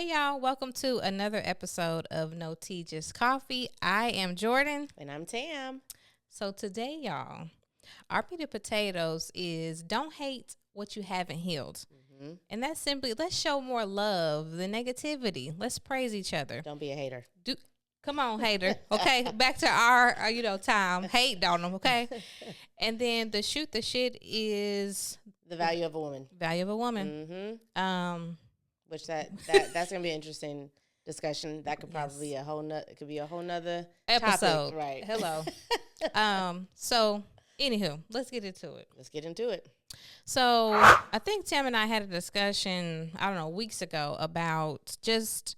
Hey y'all, welcome to another episode of No Tea Just Coffee. I am Jordan. And I'm Tam. So today, y'all, our meat and potatoes is don't hate what you haven't healed. Mm-hmm. And that's simply, let's show more love than negativity. Let's praise each other. Don't be a hater. Come on, hater. Okay, back to our time. Hate on them, okay? And then the shoot the shit is the value of a woman. Value of a woman. Mm-hmm. Which that's gonna be an interesting discussion. That could probably be a whole nother episode. Topic. Right. Hello. So anywho, let's get into it. So I think Tam and I had a discussion, I don't know, weeks ago about just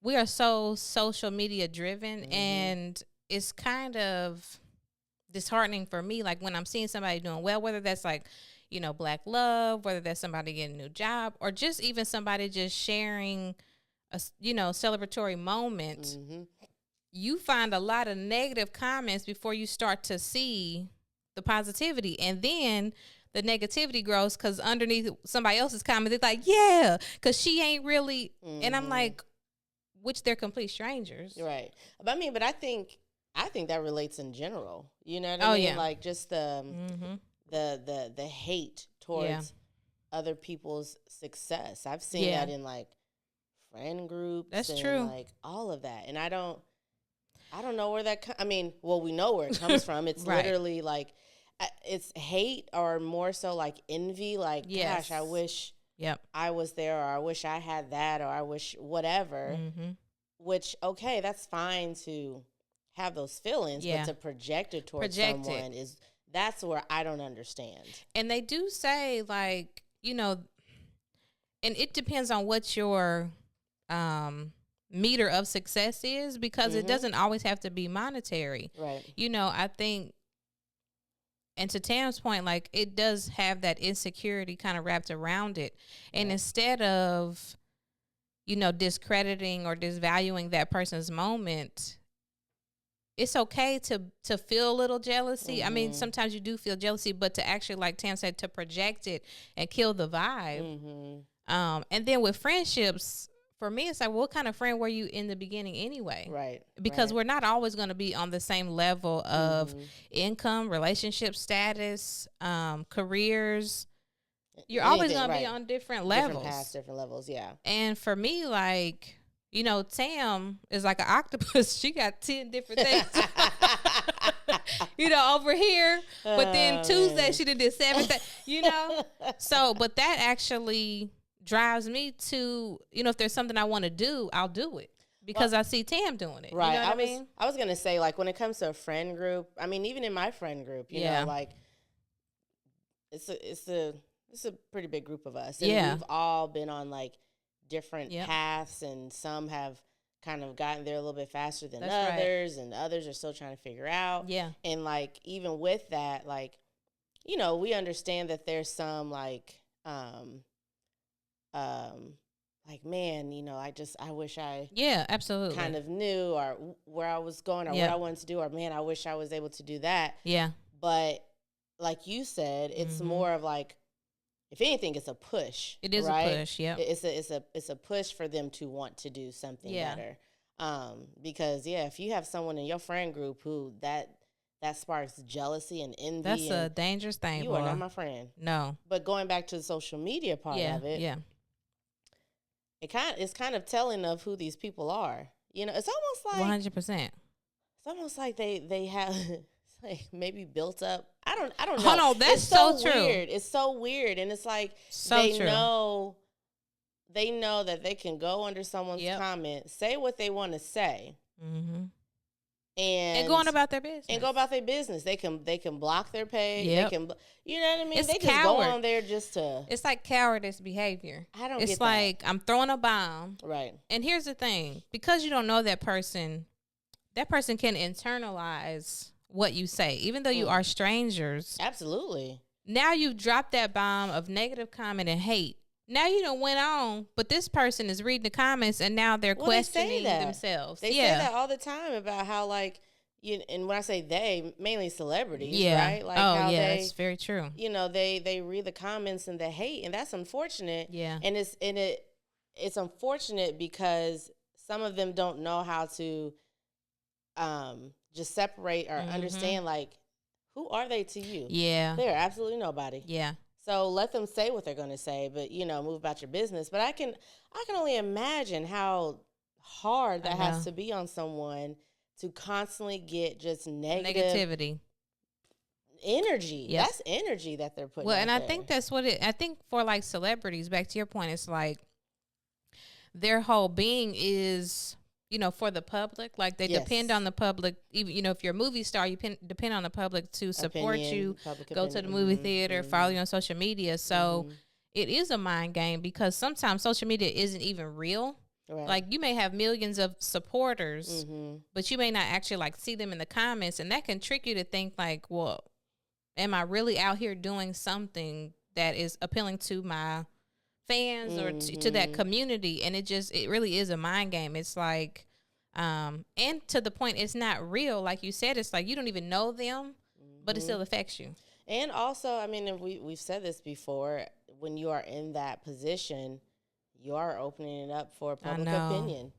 we are so social media driven, and it's kind of disheartening for me. Like when I'm seeing somebody doing well, whether that's like, Black love, whether that's somebody getting a new job, or just even somebody just sharing a, celebratory moment, you find a lot of negative comments before you start to see the positivity. And then the negativity grows because underneath somebody else's comment, they're like, yeah, because she ain't really. And I'm like, which they're complete strangers. Right. But I think that relates in general. You know what I mean? Yeah. Like just the hate towards other people's success. I've seen that in like friend groups. That's and true. Like all of that. And I don't know where that we know where it comes from. It's right. Literally like it's hate or more so like envy. Like, gosh, I wish I was there, or I wish I had that, or I wish whatever. Which, okay, that's fine to have those feelings, but to project it towards someone that's where I don't understand. And they do say, like, and it depends on what your meter of success is, because it doesn't always have to be monetary. Right. I think, and to Tam's point, like, it does have that insecurity kind of wrapped around it. And instead of, discrediting or disvaluing that person's moment, it's okay to feel a little jealousy. I mean, sometimes you do feel jealousy, but to actually, like Tam said, to project it and kill the vibe. And then with friendships, for me, it's like, what kind of friend were you in the beginning anyway? Right. Because we're not always going to be on the same level of income, relationship status, careers. You're always going to be on different levels. Different paths, different levels, yeah. And for me, like, Tam is like an octopus. She got 10 different things, over here. But then Tuesday, she did 7 things, So, but that actually drives me to, if there's something I want to do, I'll do it. Because I see Tam doing it. Right. You know what I mean? I was going to say, like, when it comes to a friend group, I mean, even in my friend group, you know, like, it's a pretty big group of us. And we've all been on, like, different paths, and some have kind of gotten there a little bit faster than others, and others are still trying to figure out. Yeah. And like, even with that, like, we understand that there's some like man, I wish I absolutely kind of knew or where I was going or what I wanted to do, or man, I wish I was able to do that. Yeah. But like you said, it's more of like, if anything, it's a push. It is right? a push, yeah. It's a push for them to want to do something better. Because if you have someone in your friend group who that sparks jealousy and envy, that's a dangerous thing. You are not my friend. No. But going back to the social media part of it, it's kind of telling of who these people are. It's almost like 100%. It's almost like they have like maybe built up. I don't know. Hold on, that's so true. Weird. It's so weird, and it's like they know that they can go under someone's comment, say what they want to say, and go on about their business. And go about their business. They can block their page. Yep. They can, you know what I mean? It's they just go on there just to. It's like cowardice behavior. I don't. It's like I'm throwing a bomb, right? And here's the thing: because you don't know that person can internalize what you say, even though you are strangers. Absolutely. Now you've dropped that bomb of negative comment and hate. Now you done went on, but this person is reading the comments, and now they're questioning themselves. They say that all the time about how, like, and when I say they, mainly celebrities, right? Like how that's very true. They read the comments and the hate, and that's unfortunate. Yeah. And it's unfortunate because some of them don't know how to just separate or understand, like, who are they to you? Yeah. They're absolutely nobody. Yeah. So let them say what they're going to say, but, move about your business. But I can only imagine how hard that has to be on someone to constantly get just negativity. Energy. Yep. That's energy that they're putting out and there. I think that's what I think for, like, celebrities, back to your point, it's like their whole being is, for the public. Like, they depend on the public. Even, if you're a movie star, you depend on the public to support you, go to the movie theater, follow you on social media. So it is a mind game, because sometimes social media isn't even real. Right. Like, you may have millions of supporters, but you may not actually, like, see them in the comments. And that can trick you to think, like, well, am I really out here doing something that is appealing to my fans or to that community? And it really is a mind game. It's like, and to the point, it's not real. Like you said, it's like you don't even know them, but it still affects you. And also, I mean, we've said this before, when you are in that position, you are opening it up for public opinion,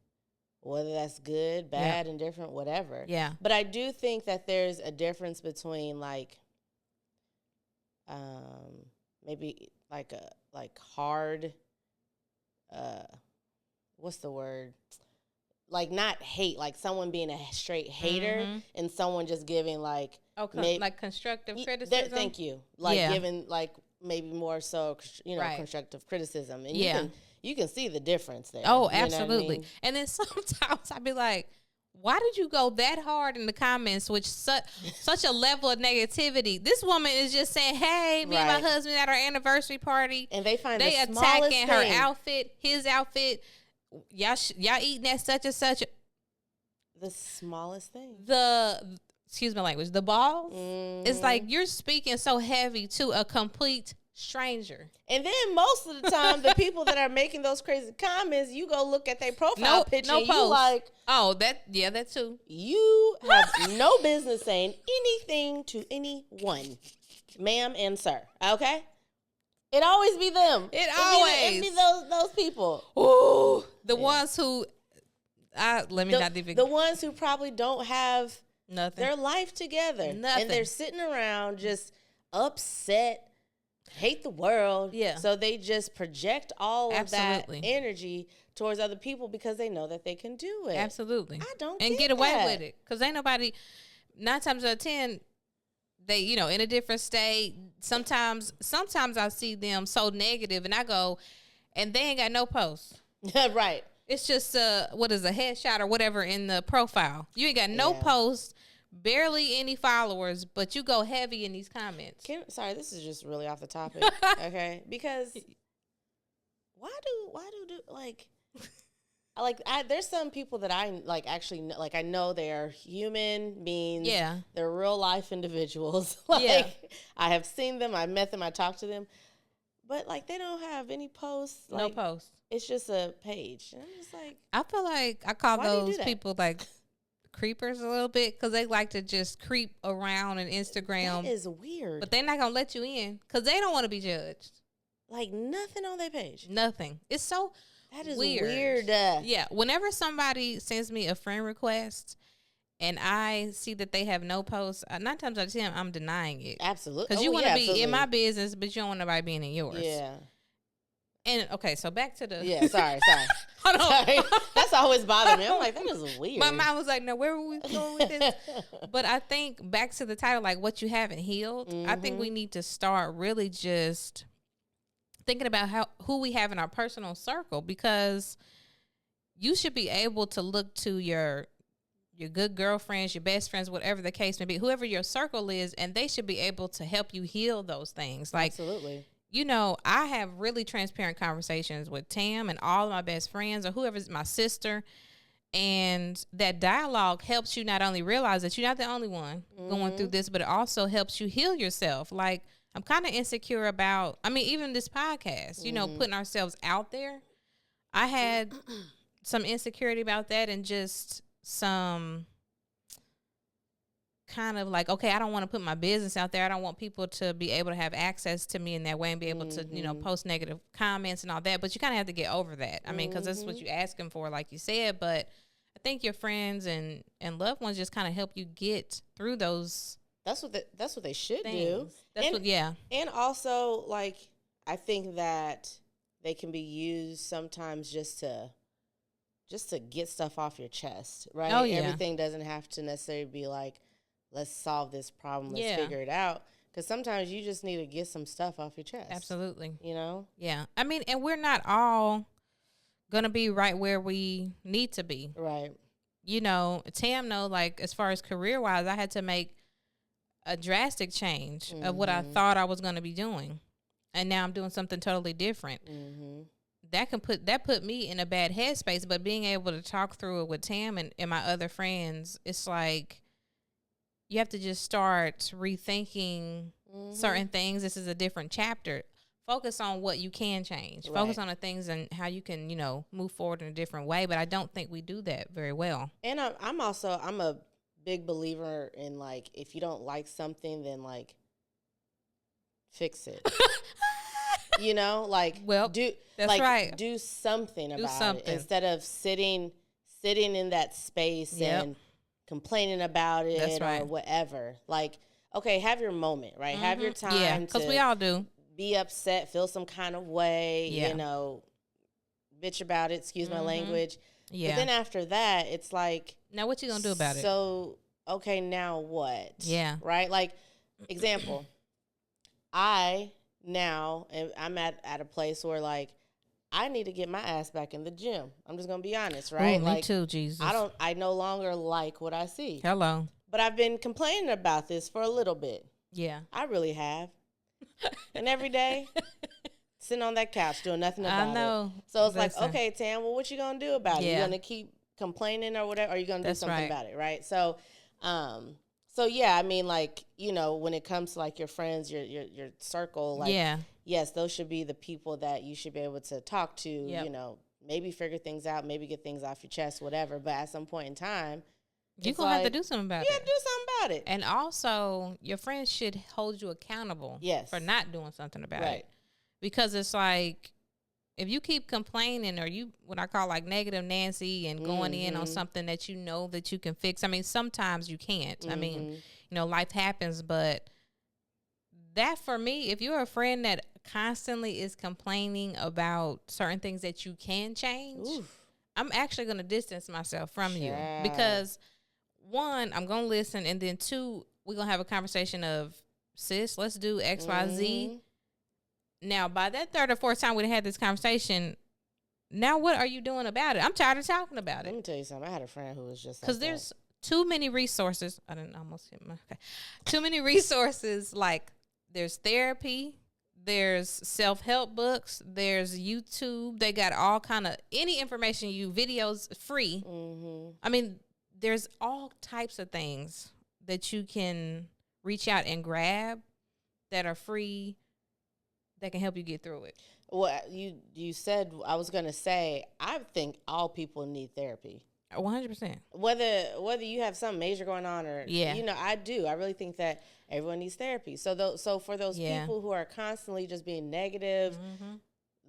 whether that's good, bad, indifferent, whatever. Yeah. But I do think that there's a difference between, like, maybe like hard, what's the word? Like, not hate, like someone being a straight hater and someone just giving, like, like constructive criticism. Thank you. Like, giving, like, maybe more so, constructive criticism. And you can see the difference there. Oh, absolutely. I mean? And then sometimes I'd be like, why did you go that hard in the comments with such a level of negativity? This woman is just saying, hey, me and my husband at our anniversary party. And they attacking her outfit, his outfit. Y'all eating at such and such. The smallest thing. Excuse my language, the balls. It's like you're speaking so heavy to a complete stranger. And then most of the time, the people that are making those crazy comments, you go look at their profile picture. No post. You like, that too. You have no business saying anything to anyone, ma'am and sir. Okay, it always be them. It be those people. Ooh, the ones who. The ones who probably don't have nothing, their life together, and they're sitting around just upset. Hate the world. Yeah. So they just project all of that energy towards other people because they know that they can do it. Absolutely. I don't and get away with it. Because ain't nobody, 9 times out of 10, they, in a different state. Sometimes I see them so negative and I go, and they ain't got no posts. Right. It's just a headshot or whatever in the profile. You ain't got no posts. Barely any followers, but you go heavy in these comments. Sorry, this is just really off the topic. Okay, because why there's some people that I like actually like. I know they are human beings. Yeah, they're real life individuals. I have seen them. I've met them. I talked to them, but like they don't have any posts. No posts. It's just a page. And I'm just like, I feel like I call those people like creepers a little bit because they like to just creep around on Instagram. That is weird. But they're not going to let you in because they don't want to be judged. Like nothing on their page. Nothing. It's so that is weird. Yeah. Whenever somebody sends me a friend request and I see that they have no posts, 9 times out of 10, I'm denying it. Absolutely. Because you want to be in my business, but you don't want nobody being in yours. Yeah. And okay, so back to the sorry. Hold on. Sorry. That's always bothered me. I'm like, that is weird. My mind was like, no, where were we going with this? But I think back to the title, like what you haven't healed. I think we need to start really just thinking about who we have in our personal circle, because you should be able to look to your good girlfriends, your best friends, whatever the case may be, whoever your circle is, and they should be able to help you heal those things. Like, absolutely. I have really transparent conversations with Tam and all of my best friends or whoever's my sister. And that dialogue helps you not only realize that you're not the only one going through this, but it also helps you heal yourself. Like, I'm kind of insecure about, even this podcast, putting ourselves out there. I had some insecurity about that and just some kind of like, okay, I don't want to put my business out there. I don't want people to be able to have access to me in that way and be able to, you know, post negative comments and all that. But you kind of have to get over that. I mean, because that's what you're asking for, like you said. But I think your friends and loved ones just kind of help you get through those. That's what they should things. do. And also, like, I think that they can be used sometimes just to get stuff off your chest, right? Oh, yeah. Everything doesn't have to necessarily be like, let's solve this problem, let's figure it out. Because sometimes you just need to get some stuff off your chest. Absolutely. You know? Yeah. I mean, and we're not all going to be right where we need to be. Right. You know, Tam know, like, as far as career-wise, I had to make a drastic change of what I thought I was going to be doing. And now I'm doing something totally different. That put me in a bad headspace, but being able to talk through it with Tam and my other friends, it's like you have to just start rethinking certain things. This is a different chapter. Focus on what you can change. Right. Focus on the things and how you can, you know, move forward in a different way. But I don't think we do that very well. And I'm a big believer in, like, if you don't like something, then, like, fix it. You know, like, well, that's like, right. Do something about it instead of sitting in that space and complaining about it or whatever. Like, okay, have your moment, right? Have your time. Yeah, because we all do. Be upset, feel some kind of way, you know, bitch about it, excuse my language. Yeah. But then after that, it's like, now what you gonna do about it? So, okay, now what? Yeah. Right? Like, example, now, and I'm at a place where, like, I need to get my ass back in the gym. I'm just gonna be honest, right? Ooh, like, me too, Jesus. I no longer like what I see. Hello. But I've been complaining about this for a little bit. Yeah. I really have. And every day, sitting on that couch doing nothing about it. I know. So it's like, okay, Tam, well, what you gonna do about it? You gonna keep complaining or whatever? Or are you gonna do something about it, right? So, so yeah, I mean, like, you know, when it comes to, like, your friends, your circle, like, yes, those should be the people that you should be able to talk to, you know, maybe figure things out, maybe get things off your chest, whatever. But at some point in time, you're going to have to do something about it. You have to do something about it. And also, your friends should hold you accountable for not doing something about it. Because it's like, if you keep complaining or you, what I call, like, negative Nancy and going in on something that you know that you can fix. I mean, sometimes you can't. I mean, you know, life happens. But that, for me, if you're a friend that constantly is complaining about certain things that you can change, I'm actually going to distance myself from you. Because, one, I'm going to listen. And then, two, we're going to have a conversation of, sis, let's do X, Y, Z. Now, by that third or fourth time we had this conversation, now what are you doing about it? I'm tired of talking about it. Let me tell you something. I had a friend who was just like, because there's too many resources. I didn't almost hit my. Okay. Too many resources. Like, there's therapy, there's self-help books, there's YouTube. They got all kind of any information videos free. I mean, there's all types of things that you can reach out and grab that are free, that can help you get through it. Well, you said, I was going to say, I think all people need therapy. 100%. Whether you have some major going on or, you know, I do. I really think that everyone needs therapy. So for those people who are constantly just being negative,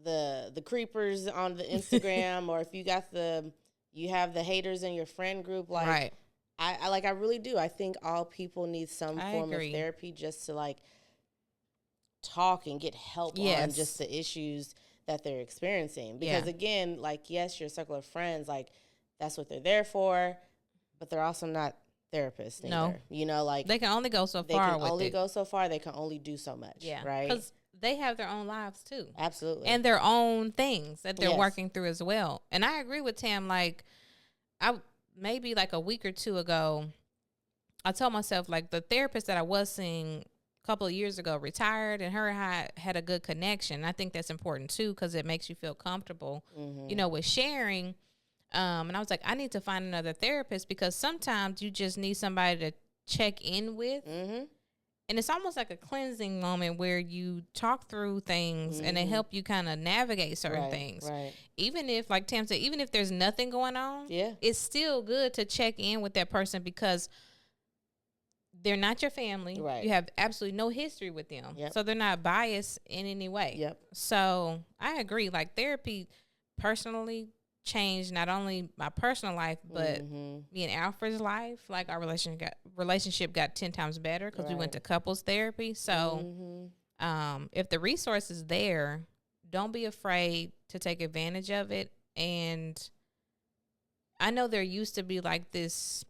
the creepers on the Instagram, or if you have the haters in your friend group, like, I really do. I think all people need some form of therapy just to, like, talk and get help on just the issues that they're experiencing. Because again, like, yes, your circle of friends, like, that's what they're there for, but they're also not therapists either. No. You know, like, they can only go so far. They can only go so far. They can only do so much. Yeah. Right? Because they have their own lives too. Absolutely. And their own things that they're working through as well. And I agree with Tam. Like, maybe like a week or two ago, I told myself, like, the therapist that I was seeing couple of years ago retired, and her and I had a good connection. I think that's important too, because it makes you feel comfortable, you know, with sharing. And I was like, I need to find another therapist, because sometimes you just need somebody to check in with. And it's almost like a cleansing moment where you talk through things and they help you kind of navigate certain things. Even if, like Tam said, even if there's nothing going on, it's still good to check in with that person, because they're not your family. Right. You have absolutely no history with them. Yep. So they're not biased in any way. Yep. So I agree. Like, therapy personally changed not only my personal life, but me and Alfred's life. Like, our relationship got 10 times better because we went to couples therapy. So if the resource is there, don't be afraid to take advantage of it. And I know there used to be like this,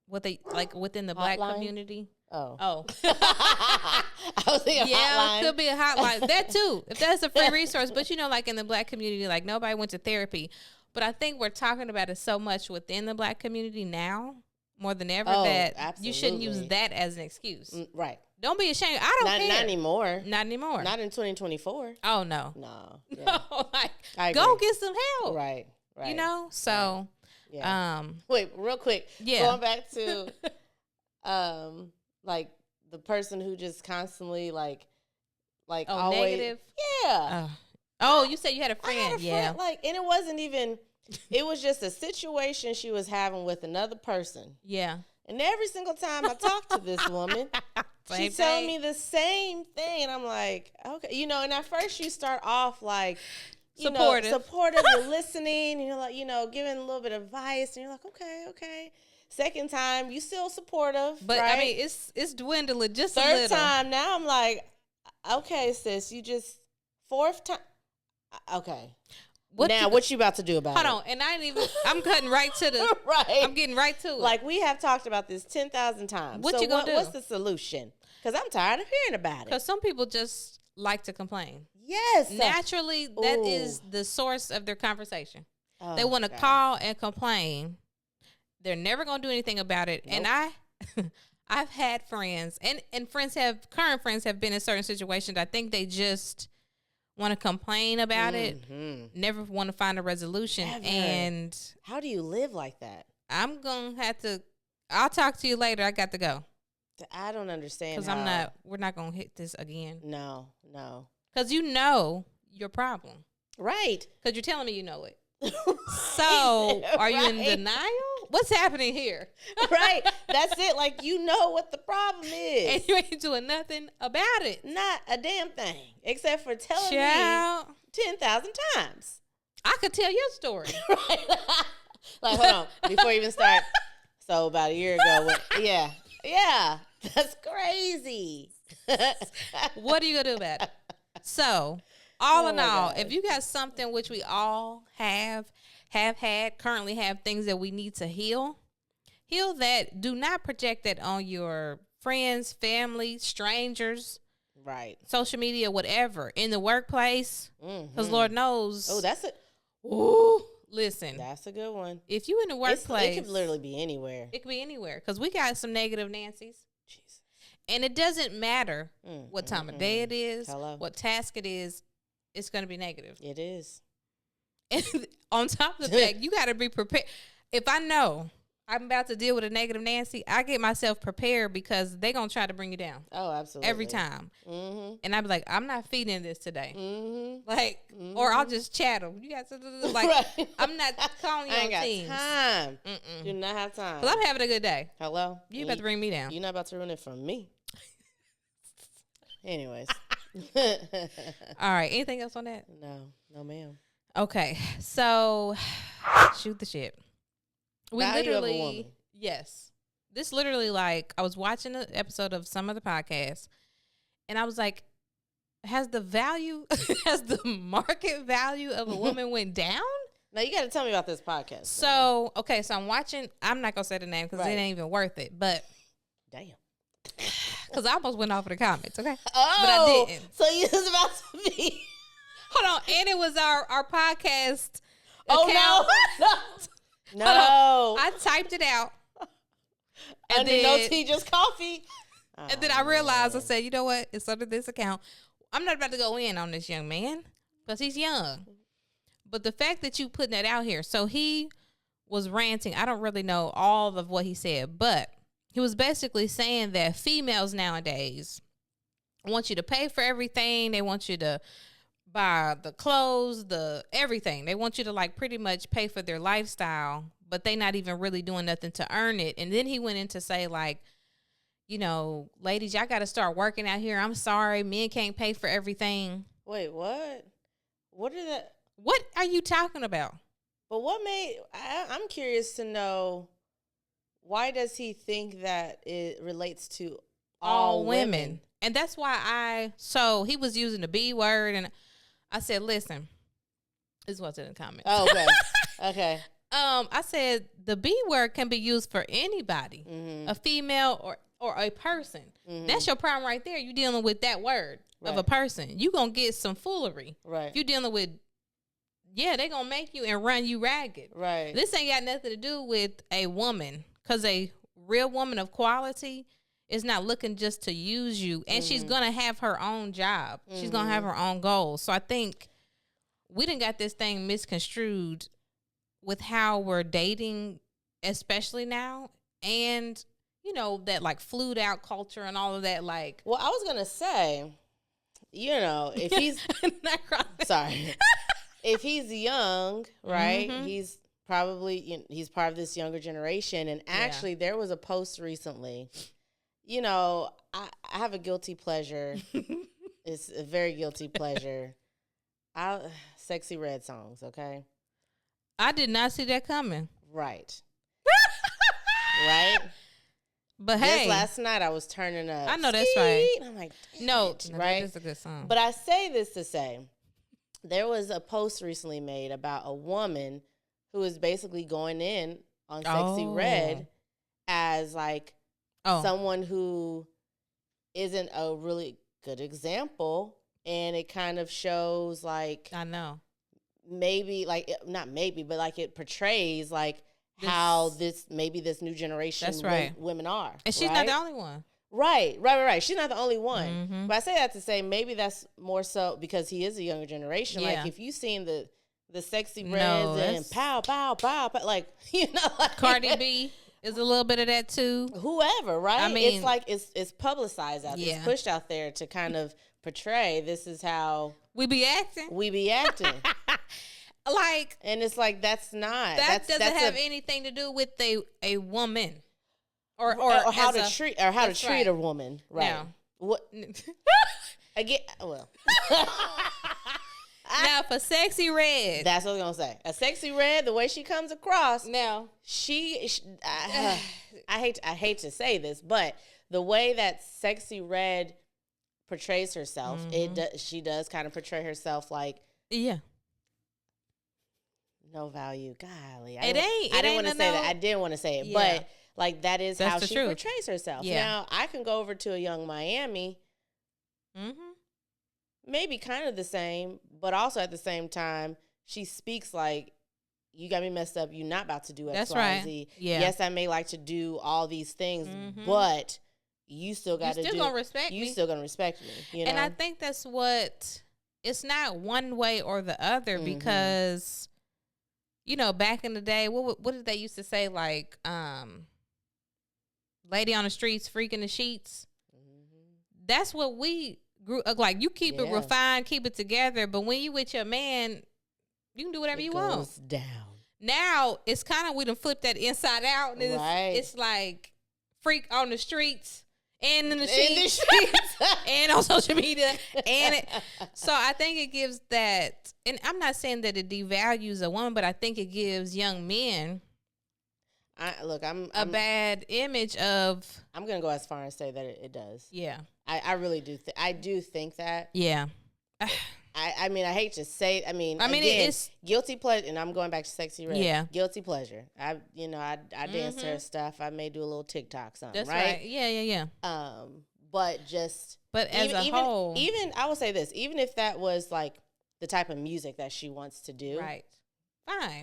what they like within the Black community. Oh. I was thinking hotline. It could be a hotline. That too, if that's a free resource. But you know, like in the Black community, like nobody went to therapy. But I think we're talking about it so much within the Black community now, more than ever, that absolutely. You shouldn't use that as an excuse. Right. Don't be ashamed. I don't care. Not anymore. Not anymore. Not in 2024. Oh, no. No. Yeah. No, like, go get some help. Right. You know? So, yeah. Wait, real quick. Yeah. Going back to, like, the person who just constantly, like always. Negative? Yeah. You said you had a friend. I had a friend, like, and it wasn't even, it was just a situation she was having with another person. Yeah. And every single time I talk to this woman, she's telling me the same thing. And I'm like, okay. You know, and at first you start off like, supportive, you're listening, and you're like, giving a little bit of advice. And you're like, okay. Second time, you still supportive. But, right? I mean, it's dwindling just a little. Third time, now I'm like, okay, sis, you just, fourth time. Okay. What you about to do about it? Hold on, and I'm cutting right to the, right. I'm getting right to it. Like, we have talked about this 10,000 times. What you gonna do? What's the solution? Because I'm tired of hearing about it. Because some people just like to complain. Yes. Naturally, that is the source of their conversation. They want to call and complain. They're never going to do anything about it. Nope. And I've had friends, and current friends have been in certain situations. I think they just want to complain about it, never want to find a resolution. Never. And how do you live like that? I'm going to have to, I'll talk to you later. I got to go. I don't understand. Because we're not going to hit this again. No. Because you know your problem. Right. Because you're telling me you know it. So are you in denial? What's happening here? Right. That's it. Like, you know what the problem is. And you ain't doing nothing about it. Not a damn thing. Except for telling me 10,000 times. I could tell your story. Right. Like, hold on. Before you even start. So about a year ago. Yeah. That's crazy. What are you going to do about it? So, all in all, if you got something which we all have had, currently have things that we need to heal that. Do not project that on your friends, family, strangers, right? Social media, whatever, in the workplace, because Lord knows. Oh, that's it. Ooh, listen, that's a good one. If you in the workplace, it could literally be anywhere. It could be anywhere because we got some negative Nancy's. Jesus. And it doesn't matter what time of day it is, what task it is. It's going to be negative. It is. And on top of the fact, you got to be prepared. If I know I'm about to deal with a negative Nancy, I get myself prepared because they're going to try to bring you down. Oh, absolutely. Every time. And I be like, I'm not feeding this today. Like, or I'll just chat them. You got to, like, right. I'm not calling you on teams. I ain't got time. Do not have time. Because I'm having a good day. Hello? You about to bring me down. You're not about to ruin it for me. Anyways. All right. Anything else on that? No, ma'am. Okay. So, shoot the shit. We value literally, of a woman. Yes. This literally, like, I was watching an episode of some other podcast, and I was like, has the market value of a woman went down? Now, you got to tell me about this podcast. So, okay, so I'm watching, I'm not going to say the name because it ain't even worth it, but. Damn. Because I almost went off of the comments, okay? Oh, but I didn't. So you was about to be. Hold on, and it was our podcast. Oh, no. No. I typed it out. And then no tea, just coffee. And then I realized, I said, you know what? It's under this account. I'm not about to go in on this young man because he's young. But the fact that you putting that out here, so he was ranting. I don't really know all of what he said, but he was basically saying that females nowadays want you to pay for everything. They want you to buy the clothes, the everything. They want you to like pretty much pay for their lifestyle. but they not even really doing nothing to earn it. And then he went in to say, like, you know, ladies, y'all got to start working out here. I'm sorry, men can't pay for everything. Wait, what? What are that? What are you talking about? But what made? I'm curious to know, why does he think that it relates to all women? And that's why so he was using the B word, and I said, listen, this was in the comments. Oh, okay. Okay. I said the B word can be used for anybody, a female or a person. That's your problem right there. You dealing with that word of a person. You gonna get some foolery. Right. You dealing with, they gonna make you and run you ragged. Right. This ain't got nothing to do with a woman, because a real woman of quality is not looking just to use you, and she's gonna have her own job. She's gonna have her own goals. So I think we done got this thing misconstrued with how we're dating, especially now, and you know that like flued out culture and all of that. Like, well, I was gonna say, you know, if he's sorry, if he's young, right? He's probably he's part of this younger generation. And actually, there was a post recently. You know, I have a guilty pleasure. It's a very guilty pleasure. Sexy Red songs, okay? I did not see that coming. Right. Right? But hey. Just last night I was turning up. I know that's right. I'm like, no, right? That's a good song. But I say this to say, there was a post recently made about a woman who is basically going in on Sexy Red as like, someone who isn't a really good example, and it kind of shows like, I know, maybe like not maybe, but like it portrays like how this new generation women are, and she's not the only one. Right. She's not the only one. But I say that to say maybe that's more so because he is a younger generation. Yeah. Like if you've seen the Sexy Reds and pow, like, you know, like, Cardi B. Is a little bit of that too. Whoever, right? I mean, it's like it's publicized out there. It's pushed out there to kind of portray this is how we be acting. Like, and it's like that doesn't have anything to do with a woman or how to treat a woman, right? Now. What again? Well. Now, for Sexy Red, that's what I was gonna say. A Sexy Red, the way she comes across. Now, I hate to say this, but the way that Sexy Red portrays herself, she does kind of portray herself like no value. Golly, I didn't want to say that. I didn't want to say it, but like that's how she portrays herself. Yeah. Now, I can go over to a Young Miami. Maybe kind of the same, but also at the same time, she speaks like, you got me messed up. You're not about to do X, Y, Z. Yeah. Yes, I may like to do all these things, but you still got to do. You still gonna respect me. You know? And I think that's what. It's not one way or the other because, you know, back in the day, what did they used to say? Like, lady on the streets, freak in the sheets. That's what we. Like, you keep it refined, keep it together, but when you with your man, you can do whatever you want. It goes down. Now, it's kind of, we done flipped that inside out, and it's like freak on the streets and in the sheets and on social media. So I think it gives that, and I'm not saying that it devalues a woman, but I think it gives young men a bad image of. I'm gonna go as far as say that it does. Yeah, I really do. I do think that. Yeah. I mean, I hate to say. Again, it's guilty pleasure, and I'm going back to Sexy Red. Yeah, guilty pleasure. I dance to her stuff. I may do a little TikTok something. That's right. Yeah. But as a whole, even I will say this: even if that was like the type of music that she wants to do, right?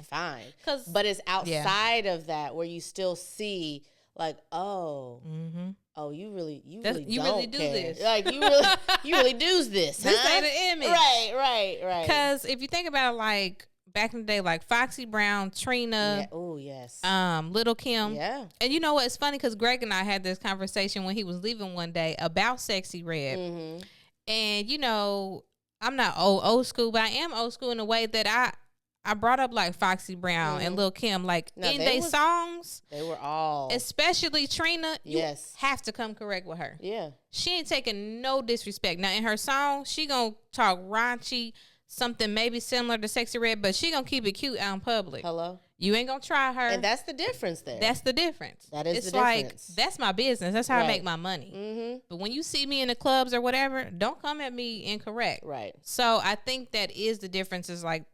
Fine. But it's outside of that where you still see like, you really do this. Like you really do this. This ain't an image. Right. Because if you think about it, like back in the day, like Foxy Brown, Trina. Yeah. Oh yes. Little Kim. Yeah. And you know what? It's funny because Greg and I had this conversation when he was leaving one day about Sexy Red. And you know, I'm not old school, but I am old school in a way that I brought up like Foxy Brown and Lil' Kim, like in their songs. They were all. Especially Trina. You have to come correct with her. Yeah. She ain't taking no disrespect. Now in her song, she gonna talk raunchy, something maybe similar to Sexy Red, but she gonna keep it cute out in public. Hello? You ain't gonna try her. And that's the difference there. That's the difference. That is it's the difference. Like, that's my business. That's how I make my money. But when you see me in the clubs or whatever, don't come at me incorrect. Right. So I think that is the difference is like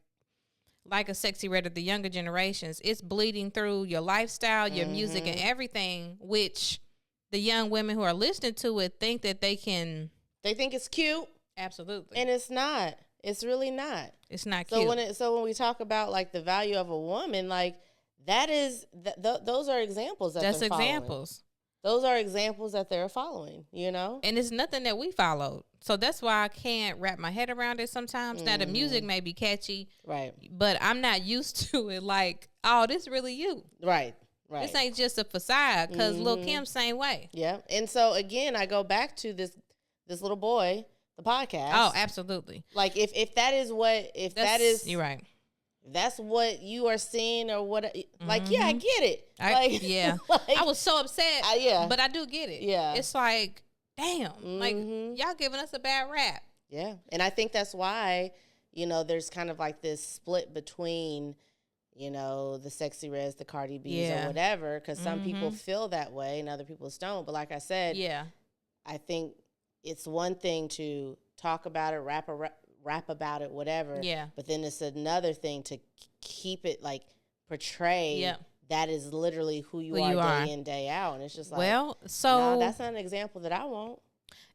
a Sexy Red of the younger generations. It's bleeding through your lifestyle, your music, and everything, which the young women who are listening to it think that they can. They think it's cute. Absolutely. And it's not. It's really not. It's not cute. So when we talk about like the value of a woman, like that is those are examples that that's they're following. Examples. Those are examples that they're following, you know? And it's nothing that we followed. So that's why I can't wrap my head around it sometimes. Now the music may be catchy. Right. But I'm not used to it like, oh, this really you. Right. Right. This ain't just a facade because Lil' Kim same way. Yeah. And so again, I go back to this little boy, the podcast. Oh, absolutely. Like if that is what that is you're right. That's what you are seeing or what like yeah, I get it. Yeah. Like, I was so upset. But I do get it. Yeah. It's like, damn. Like y'all giving us a bad rap. Yeah. And I think that's why, you know, there's kind of like this split between, you know, the Sexy Reds, the Cardi B's or whatever, because some people feel that way and other people don't. But like I said, I think it's one thing to talk about it, rap about it, whatever. Yeah. But then it's another thing to keep it like portray that is literally who you are day in, day out. And it's just like, well, so no, that's not an example that I want.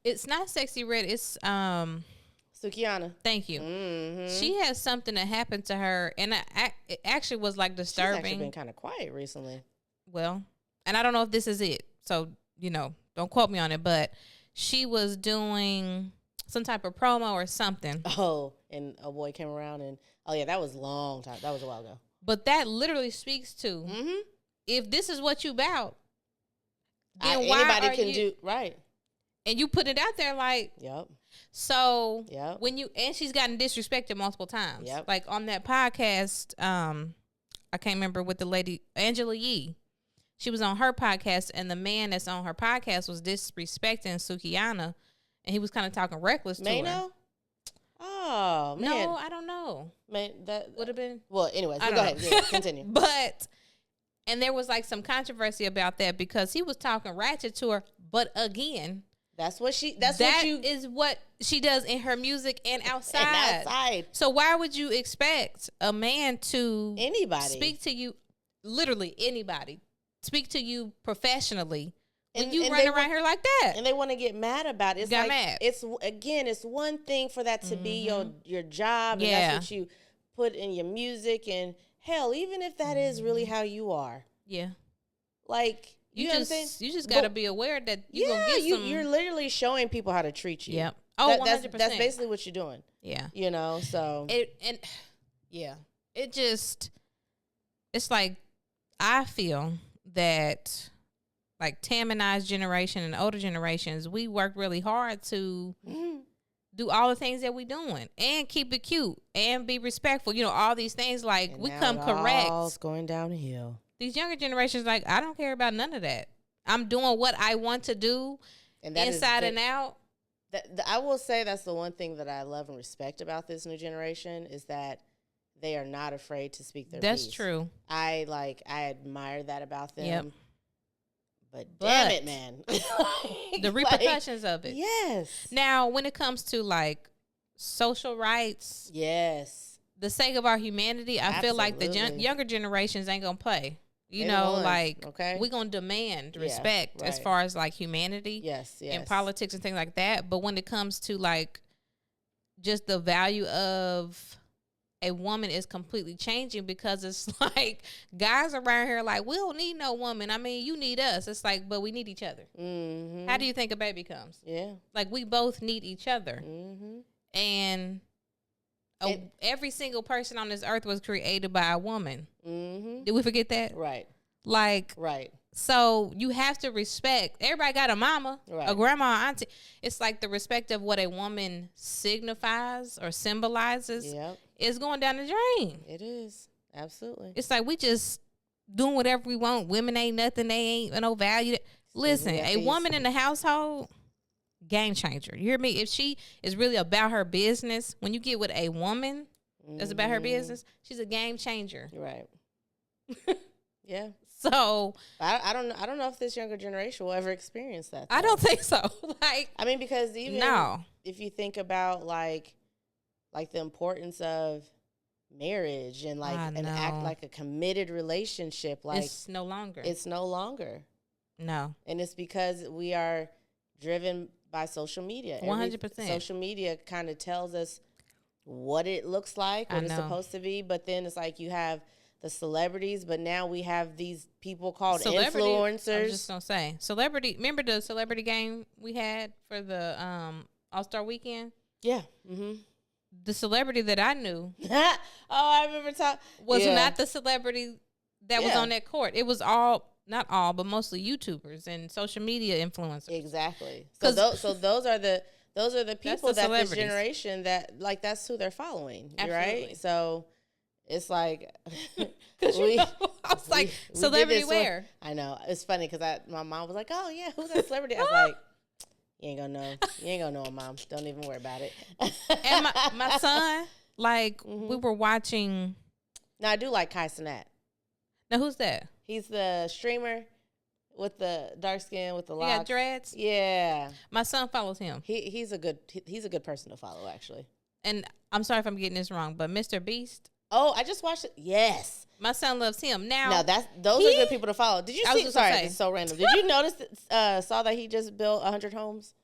It's not Sexy Red. It's Sukihana. Thank you. She has something that happened to her, and it actually was like disturbing. She's actually been kind of quiet recently. Well, and I don't know if this is it. So, you know, don't quote me on it, but she was doing some type of promo or something. Oh, and a boy came around and, that was a long time. That was a while ago. But that literally speaks to, if this is what you about, then why anybody can do, right. And you put it out there like, so when you, and she's gotten disrespected multiple times. Like on that podcast, I can't remember what the lady, Angela Yee. She was on her podcast, and the man that's on her podcast was disrespecting Sukihana, and he was kind of talking reckless to her. Oh, man. No, I don't know. Man, that would have been. Well, anyways, go ahead. Yeah, continue. And there was like some controversy about that because he was talking ratchet to her, but again, what she does in her music and outside. So why would you expect a man to speak to you, literally anybody, speak to you professionally when you run around here like that? And they want to get mad about it. It's mad. It's one thing for that to be your job, and that's what you put in your music, and hell, even if that is really how you are. Yeah. Like, you just got to be aware that you're going to get you're literally showing people how to treat you. Yep. Oh, 100%. That's basically what you're doing. Yeah. You know, so. It's like, I feel that like Tam and I's generation and older generations, we work really hard to do all the things that we doing and keep it cute and be respectful. You know, all these things, like, and we come correct. It's going downhill. These younger generations, like, I don't care about none of that. I'm doing what I want to do, and inside and out. I will say that's the one thing that I love and respect about this new generation is that they are not afraid to speak their piece. That's true. I admire that about them. Yep. But damn it, man. The repercussions of it. Yes. Now, when it comes to like social rights, the sake of our humanity, I feel like the younger generations ain't gonna play. You know, like, we're going to demand respect as far as, like, humanity and politics and things like that. But when it comes to, like, just the value of a woman is completely changing because it's like guys around here like, we don't need no woman. I mean, you need us. It's like, but we need each other. Mm-hmm. How do you think a baby comes? Yeah. Like, we both need each other. Mm-hmm. And every single person on this earth was created by a woman. Mm-hmm. Did we forget that? Right. Like, right. So you have to respect. Everybody got a mama, a grandma, auntie. It's like the respect of what a woman signifies or symbolizes. Yep. is going down the drain. It is. Absolutely. It's like we just doing whatever we want. Women ain't nothing. They ain't no value. Listen, a woman in the household, game changer. You hear me? If she is really about her business, when you get with a woman that's about her business, she's a game changer. Right. Yeah. So I don't know if this younger generation will ever experience that, though. I don't think so. Like, I mean, because even if you think about like the importance of marriage and like an act like a committed relationship, like it's no longer. No. And it's because we are driven by social media. 100%. Social media kind of tells us what it looks like, what it's supposed to be, but then it's like you have the celebrities, but now we have these people called influencers. I was just gonna say celebrity. Remember the celebrity game we had for the All-Star Weekend? Yeah. Mm-hmm. The celebrity that I knew, I remember was not the celebrity that was on that court. It was not all, but mostly YouTubers and social media influencers. Exactly. So those are the people that this generation that like that's who they're following, right? So it's like, I was like, celebrity where? I know. It's funny because my mom was like, "Oh yeah, who's that celebrity?" I was like, "You ain't gonna know him, Mom. Don't even worry about it." And my son, like, we were watching. Now I do like Kai Cenat. Now who's that? He's the streamer with the dark skin with the locks. He got dreads. Yeah, my son follows him. He's a good person to follow, actually. And I'm sorry if I'm getting this wrong, but Mr. Beast. Oh, I just watched it. Yes. My son loves him. Now those are good people to follow. Did you see? Sorry, it's so random. Did you notice saw that he just built 100 homes?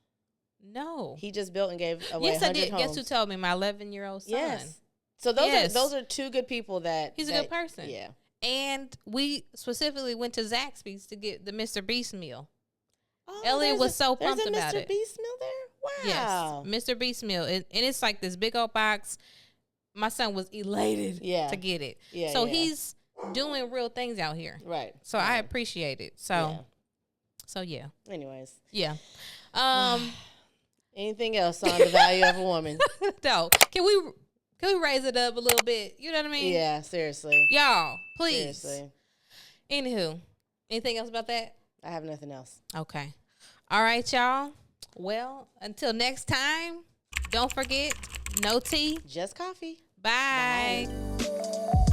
No. He just built and gave away 100 Yes, I did. homes. Guess who told me? My 11-year-old son. Yes. So those are two good people that he's a good person. Yeah. And we specifically went to Zaxby's to get the Mr. Beast meal. Oh, Elliot was so pumped about it. Mr. Beast meal there? Wow. Yes, Mr. Beast meal. And it's like this big old box. My son was elated to get it. Yeah, so he's doing real things out here. Right. So I appreciate it. So yeah. Anyways. Yeah. Anything else on the value of a woman? No. Can we raise it up a little bit? You know what I mean? Yeah, seriously. Y'all, please. Seriously. Anywho, anything else about that? I have nothing else. Okay. All right, y'all. Well, until next time, don't forget, no tea. Just coffee. Bye. Bye.